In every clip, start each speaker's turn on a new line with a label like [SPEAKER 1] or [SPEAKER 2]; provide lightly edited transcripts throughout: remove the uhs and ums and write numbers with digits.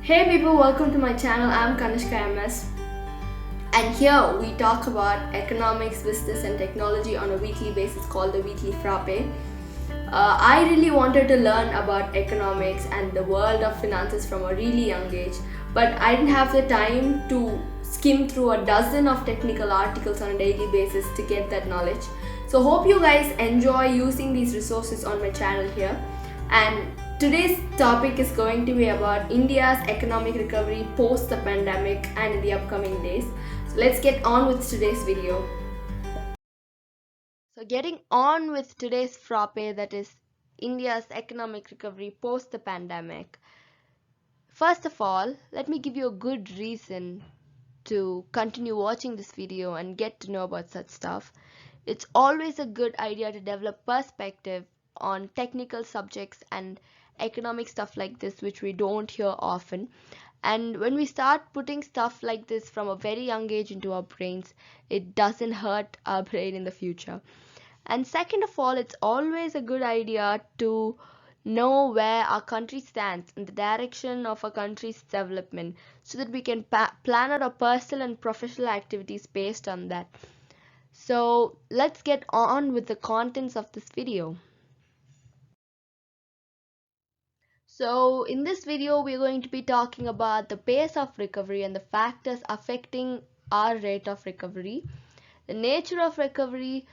[SPEAKER 1] Hey people, welcome to my channel. I'm Kaniskaa MS, and here we talk about economics, business and technology on a weekly basis called the Weekly Frappe. I really wanted to learn about economics and the world of finances from a really young age, but I didn't have the time to skim through a dozen of technical articles on a daily basis to get that knowledge. So hope you guys enjoy using these resources on my channel here. And today's topic is going to be about India's economic recovery post the pandemic and in the upcoming days. So let's get on with today's video. So getting on with today's frappe, that is India's economic recovery post the pandemic. First of all, let me give you a good reason to continue watching this video and get to know about such stuff. It's always a good idea to develop perspective on technical subjects and economic stuff like this, which we don't hear often. And when we start putting stuff like this from a very young age into our brains, it doesn't hurt our brain in the future. And second of all, it's always a good idea to know where our country stands in the direction of a country's development so that we can plan out our personal and professional activities based on that. So let's get on with the contents of this video. So in this video, we're going to be talking about the pace of recovery and the factors affecting our rate of recovery, the nature of recovery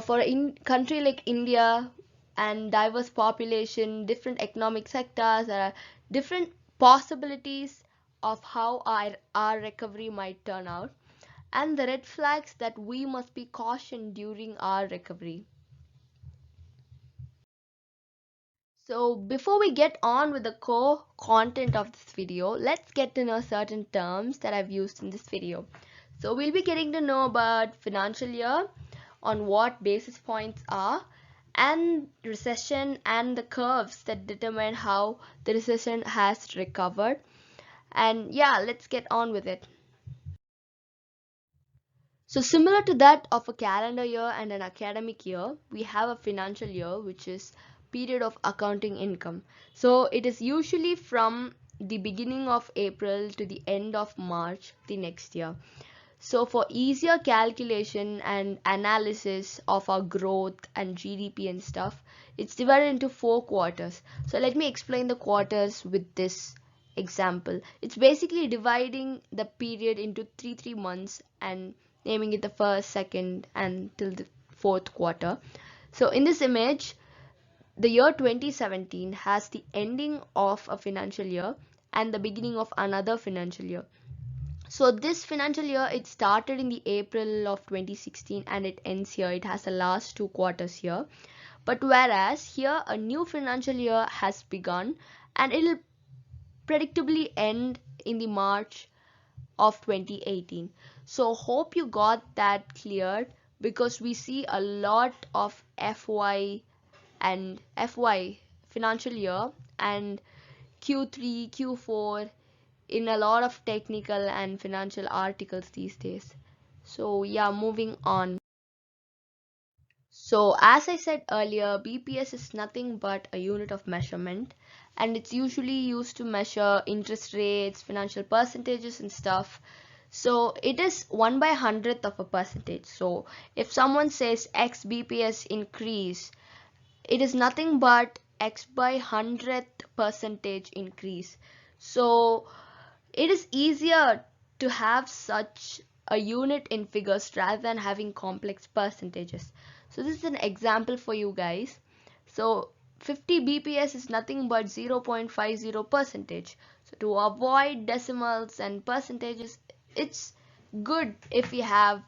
[SPEAKER 1] for a country like India and diverse population, different economic sectors, there are different possibilities of how our recovery might turn out, and the red flags that we must be cautioned during our recovery. So before we get on with the core content of this video, let's get to know certain terms that I've used in this video. So we'll be getting to know about financial year, on what basis points are, and recession and the curves that determine how the recession has recovered. And yeah, let's get on with it. So similar to that of a calendar year and an academic year, we have a financial year, which is period of accounting income. So it is usually from the beginning of April to the end of March the next year. So for easier calculation and analysis of our growth and GDP and stuff, it's divided into 4 quarters. So let me explain the quarters with this example. It's basically dividing the period into three months and naming it the first, second, and till the fourth quarter. So in this image, the year 2017 has the ending of a financial year and the beginning of another financial year. So this financial year, it started in the April of 2016 and it ends here. It has the last 2 quarters here. But whereas here a new financial year has begun and it'll predictably end in the March of 2018. So hope you got that cleared, because we see a lot of FY and FY financial year and Q3, Q4 in a lot of technical and financial articles these days. So yeah, moving on. So as I said earlier, BPS is nothing but a unit of measurement, and it's usually used to measure interest rates, financial percentages and stuff. So it is 1/100th of a percentage. So if someone says X BPS increase, it is nothing but X by 100th percentage increase. So it is easier to have such a unit in figures rather than having complex percentages. So this is an example for you guys. So 50 BPS is nothing but 0.50 percentage. So to avoid decimals and percentages, it's good if we have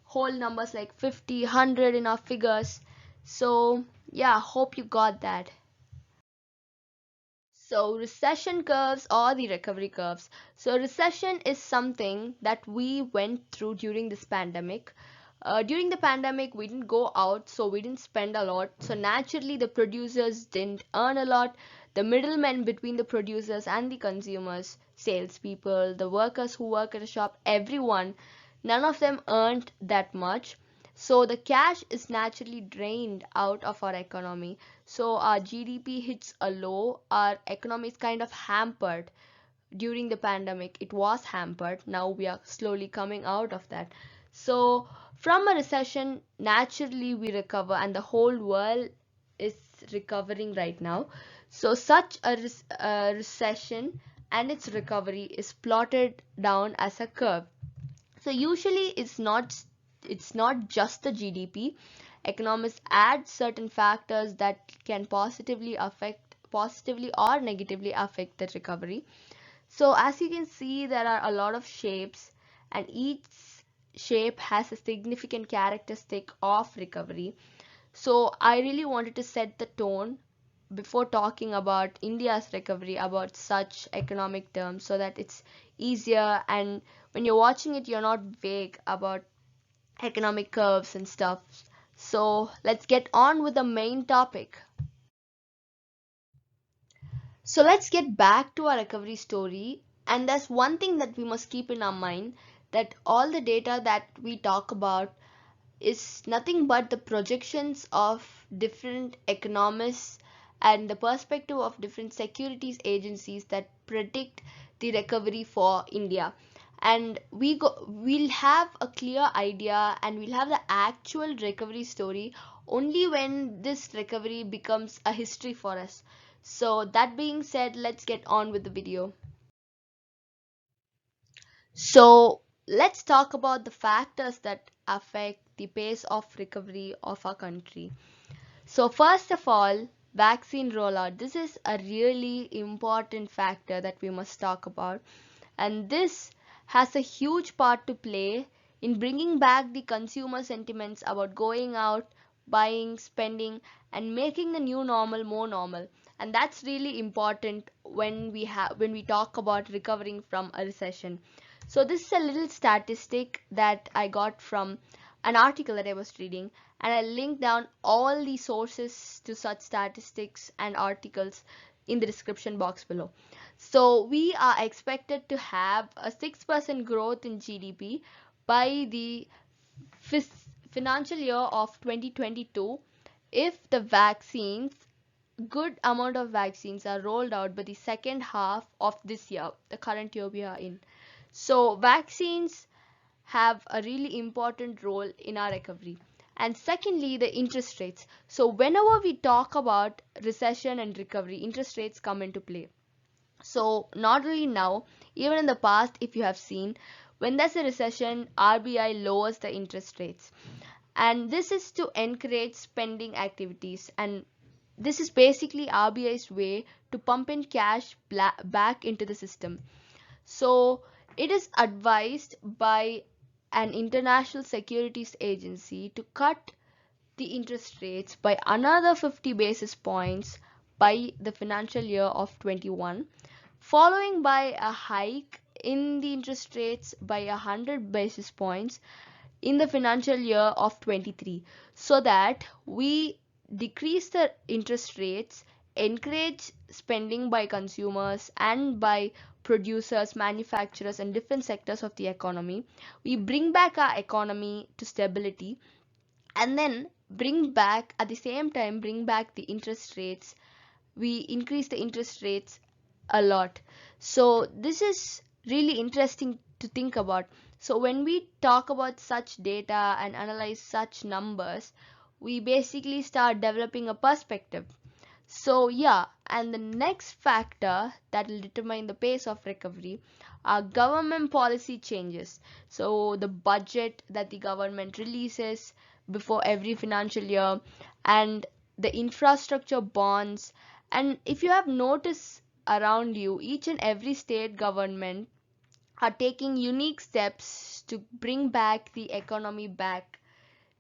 [SPEAKER 1] whole numbers like 50, 100 in our figures. So yeah, hope you got that. So recession curves or the recovery curves. So recession is something that we went through during this pandemic. During the pandemic, we didn't go out, so we didn't spend a lot. So naturally, the producers didn't earn a lot. The middlemen between the producers and the consumers, salespeople, the workers who work at a shop, everyone, none of them earned that much. So the cash is naturally drained out of our economy. So our GDP hits a low, our economy is kind of hampered. during the pandemic it was hampered. Now we are slowly coming out of that. So from a recession, naturally we recover, and the whole world is recovering right now. So such a recession and its recovery is plotted down as a curve. So usually it's not just the GDP. Economists add certain factors that can positively or negatively affect the recovery. So as you can see, there are a lot of shapes, and each shape has a significant characteristic of recovery. So I really wanted to set the tone before talking about India's recovery about such economic terms, so that it's easier, and when you're watching it you're not vague about economic curves and stuff. So let's get on with the main topic. So let's get back to our recovery story. And there's one thing that we must keep in our mind, that all the data that we talk about is nothing but the projections of different economists and the perspective of different securities agencies that predict the recovery for India. And we'll have a clear idea, and we'll have the actual recovery story only when this recovery becomes a history for us. So that being said, let's get on with the video. So let's talk about the factors that affect the pace of recovery of our country. So first of all, vaccine rollout. This is a really important factor that we must talk about, and this has a huge part to play in bringing back the consumer sentiments about going out, buying, spending, and making the new normal more normal. And that's really important when we talk about recovering from a recession. So this is a little statistic that I got from an article that I was reading, and I linked down all the sources to such statistics and articles in the description box below. So we are expected to have a 6% growth in GDP by the financial year of 2022 if the vaccines, good amount of vaccines, are rolled out by the second half of this year, the current year we are in. So vaccines have a really important role in our recovery. And secondly, the interest rates. So whenever we talk about recession and recovery, interest rates come into play. So not only now, even in the past, if you have seen, when there's a recession, RBI lowers the interest rates. And this is to encourage spending activities. And this is basically RBI's way to pump in cash back into the system. So it is advised by an international securities agency to cut the interest rates by another 50 basis points by the financial year of 21, following by a hike in the interest rates by 100 basis points in the financial year of 23, so that we decrease the interest rates, encourage spending by consumers and by producers, manufacturers, and different sectors of the economy. We bring back our economy to stability, and then bring back, at the same time, bring back the interest rates. We increase the interest rates a lot. So this is really interesting to think about. So when we talk about such data and analyze such numbers, we basically start developing a perspective. So yeah, and the next factor that will determine the pace of recovery are government policy changes. So the budget that the government releases before every financial year, and the infrastructure bonds. And if you have noticed around you, each and every state government are taking unique steps to bring back the economy back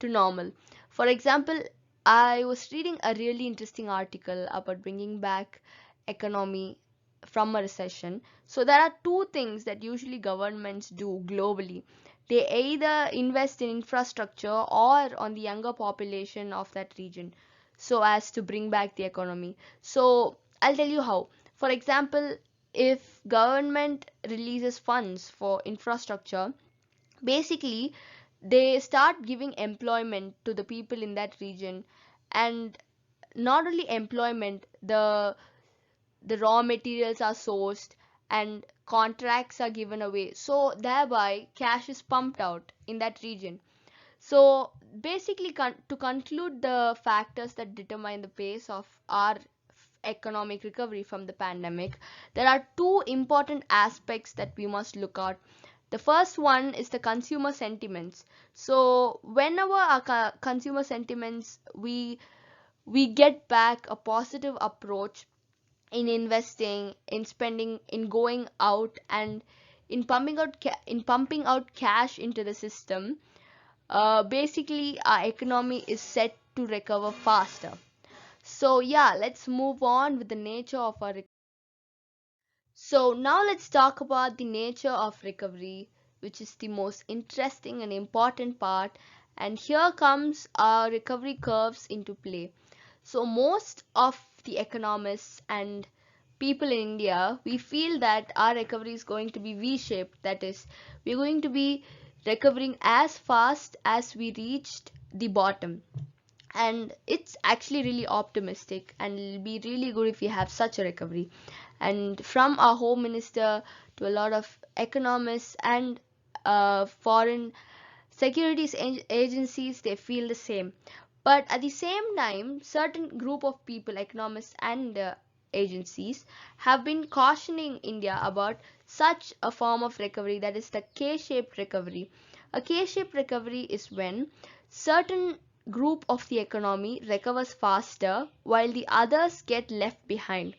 [SPEAKER 1] to normal. For example, I was reading a really interesting article about bringing back economy from a recession. So there are two things that usually governments do globally. They either invest in infrastructure or on the younger population of that region, so as to bring back the economy. So I'll tell you how. For example, if government releases funds for infrastructure, basically they start giving employment to the people in that region. And not only employment, the raw materials are sourced, and contracts are given away. So thereby cash is pumped out in that region. So basically, to conclude the factors that determine the pace of our economic recovery from the pandemic, there are two important aspects that we must look at. The first one is the consumer sentiments. So whenever our consumer sentiments, we get back a positive approach in investing, in spending, in going out, and in pumping out cash into the system. Basically, our economy is set to recover faster. So yeah, let's move on with the nature of our. So now let's talk about the nature of recovery, which is the most interesting and important part. And here comes our recovery curves into play. So most of the economists and people in India, we feel that our recovery is going to be V-shaped. That is, we're going to be recovering as fast as we reached the bottom. And it's actually really optimistic, and it'll be really good if we have such a recovery. And from our home minister to a lot of economists and foreign securities agencies, they feel the same. But at the same time, certain group of people, economists and agencies, have been cautioning India about such a form of recovery, that is the K-shaped recovery. A K-shaped recovery is when certain group of the economy recovers faster while the others get left behind.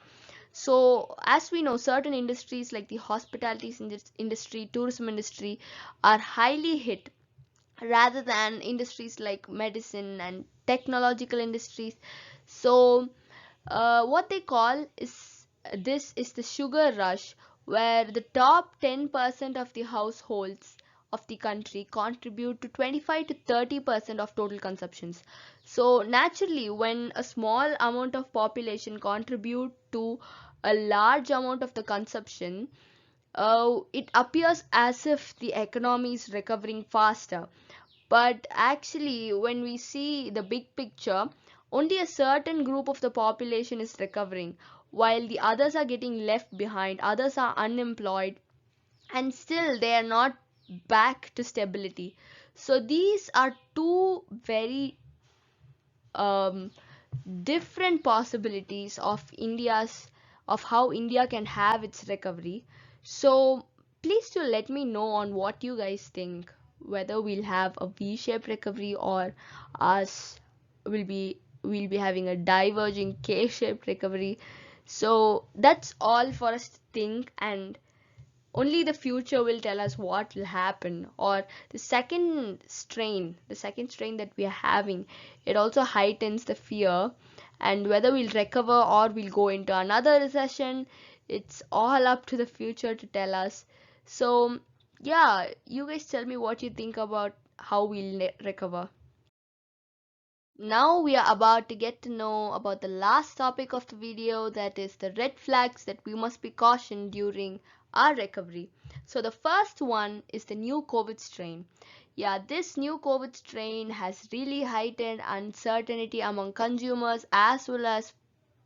[SPEAKER 1] So as we know, certain industries like the hospitality industry, tourism industry are highly hit, rather than industries like medicine and technological industries. So what they call is, this is the sugar rush, where the top 10% of the households of the country contribute to 25 to 30% of total consumptions. So naturally, when a small amount of population contribute to a large amount of the consumption, it appears as if the economy is recovering faster. But actually, when we see the big picture, only a certain group of the population is recovering, while the others are getting left behind, others are unemployed, and still they are not back to stability. So these are two very um, different possibilities of how India can have its recovery. So please do let me know on what you guys think, whether we'll have a V-shaped recovery or us will be having a diverging K-shaped recovery. So that's all for us to think, and only the future will tell us what will happen. Or the second strain that we are having, it also heightens the fear, and whether we'll recover or we'll go into another recession, it's all up to the future to tell us. So yeah, you guys tell me what you think about how we'll recover. Now we are about to get to know about the last topic of the video, that is the red flags that we must be cautioned during our recovery. So the first one is the new COVID strain. Yeah, this new COVID strain has really heightened uncertainty among consumers as well as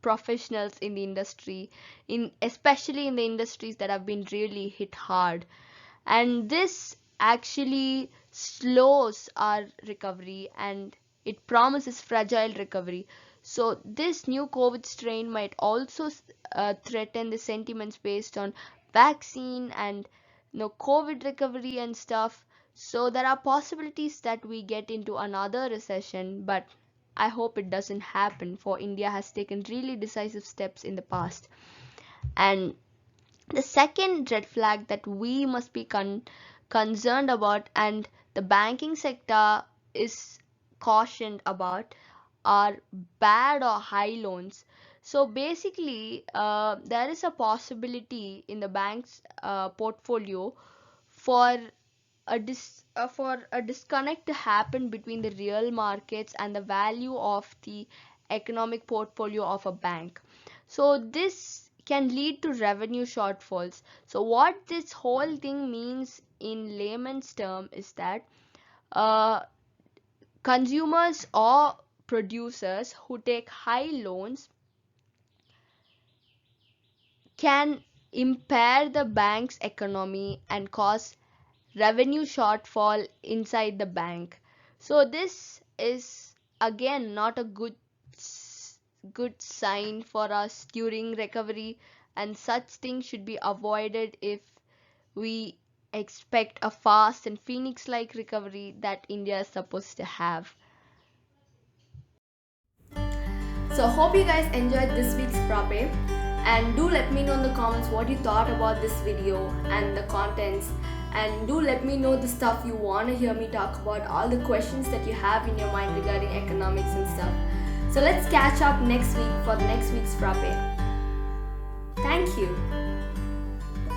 [SPEAKER 1] professionals in the industry, in especially in the industries that have been really hit hard. And this actually slows our recovery, and it promises fragile recovery. So this new COVID strain might also threaten the sentiments based on vaccine and COVID recovery and stuff. So there are possibilities that we get into another recession, but I hope it doesn't happen, for India has taken really decisive steps in the past. And the second red flag that we must be concerned about, and the banking sector is cautioned about, are bad or high loans. So basically, there is a possibility in the bank's portfolio for for a disconnect to happen between the real markets and the value of the economic portfolio of a bank. So this can lead to revenue shortfalls. So what this whole thing means in layman's term is that uh, consumers or producers who take high loans can impair the bank's economy and cause revenue shortfall inside the bank. So this is again not a good sign for us during recovery, and such things should be avoided if we expect a fast and phoenix like recovery that India is supposed to have.
[SPEAKER 2] So hope you guys enjoyed this week's frappe, and do let me know in the comments what you thought about this video and the contents, and do let me know the stuff you want to hear me talk about, all the questions that you have in your mind regarding economics and stuff. So let's catch up next week for the next week's frappe. Thank you.